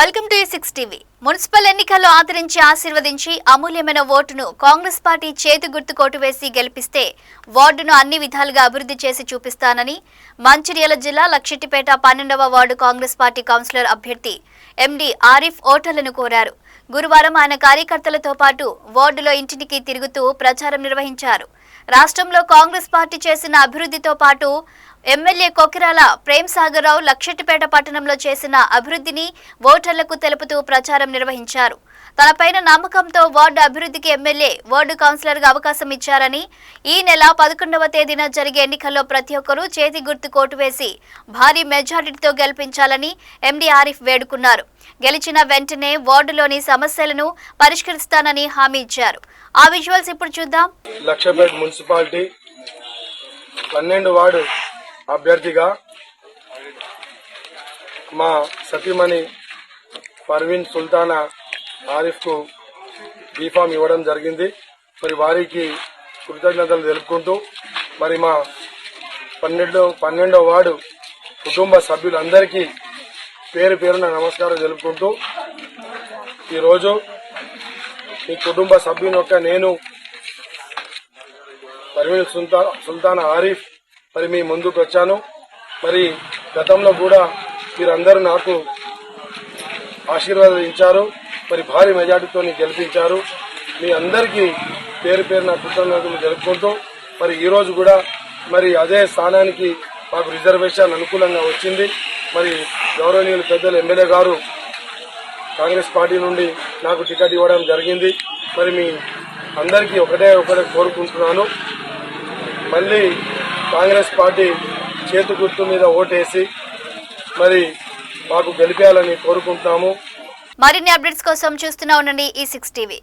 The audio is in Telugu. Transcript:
Welcome to E6 TV. Municipal ఎన్నికల్లో ఆదరించి ఆశీర్వదించి అమూల్యమైన ఓటును కాంగ్రెస్ పార్టీ చేతి గుర్తు కోటు వేసి గెలిపిస్తే వార్డును అన్ని విధాలుగా అభివృద్ధి చేసి చూపిస్తానని మంచిర్యాల జిల్లా లక్షెట్టిపేట 12వ వార్డు కాంగ్రెస్ పార్టీ కౌన్సిలర్ అభ్యర్థి ఎండి ఆరిఫ్ ఓటర్లను కోరారు. గురువారం ఆయన కార్యకర్తలతో పాటు వార్డులో ఇంటింటికి తిరుగుతూ ప్రచారం నిర్వహించారు. రాష్ట్రంలో కాంగ్రెస్ పార్టీ చేసిన అభివృద్ధితో పాటు ఎమ్మెల్యే కొకిరాల ప్రేమ్ సాగర్ రావు లక్షెట్టిపేట పట్టణంలో చేసిన అభివృద్ధిని ఓటర్లకు తెలుపుతూ ప్రచారం నిర్వహించారు. తనపైన నమ్మకంతో వార్డు అభివృద్ధికి ఎమ్మెల్యే వార్డు కౌన్సిలర్గా అవకాశం ఇచ్చారని, ఈ నెల 11వ తేదీన జరిగే ఎన్నికల్లో ప్రతి ఒక్కరూ చేతి గుర్తు కోటు వేసి భారీ మెజారిటీతో గెలిపించాలని ఎండి ఆరిఫ్ వేడుకున్నారు. గెలిచిన వెంటనే వార్డులోని సమస్యలను పరిష్కరిస్తానని హామీ ఇచ్చారు. ఆ విజువల్స్ ఇప్పుడు చూద్దాం. లక్షపేట మున్సిపాలిటీ 12 వార్డు అభ్యర్థిగా మా సతీమణి పర్వీన్ సుల్తానా ఆరిఫ్కు బీఫామ్ ఇవ్వడం జరిగింది. మరి వారికి కృతజ్ఞతలు తెలుపుకుంటూ మరి మా 12వ వార్డు కుటుంబ సభ్యులందరికీ పేరు పేరున నమస్కారం తెలుపుకుంటూ ఈరోజు ఈ కుటుంబ సభ్యుని యొక్క నేను పర్వీన్ సుల్తానా ఆరిఫ్ మరి మీ ముందుకు వచ్చాను. మరి గతంలో కూడా మీరందరూ నాకు ఆశీర్వాదాలు ఇచ్చారు. మరి భారీ మెజార్టీతో గెలిపించారు. మీ అందరికీ పేరు పేరున కృతజ్ఞతలు జరుపుకుంటూ మరి ఈరోజు కూడా మరి అదే స్థానానికి మాకు రిజర్వేషన్ అనుకూలంగా వచ్చింది. మరి గౌరవనీయులు పెద్దలు ఎమ్మెల్యే గారు కాంగ్రెస్ పార్టీ నుండి నాకు టికెట్ ఇవ్వడం జరిగింది. మరి మీ అందరికీ ఒకటే కోరుకుంటున్నాను, మళ్ళీ కాంగ్రెస్ పార్టీ చేతి గుర్తు మీద ఓటేసి మరి మాకు గెలిపేయాలని కోరుకుంటున్నాము. మరిన్ని అప్డేట్స్ కోసం చూస్తూనే ఉండండి E6 టీవీ.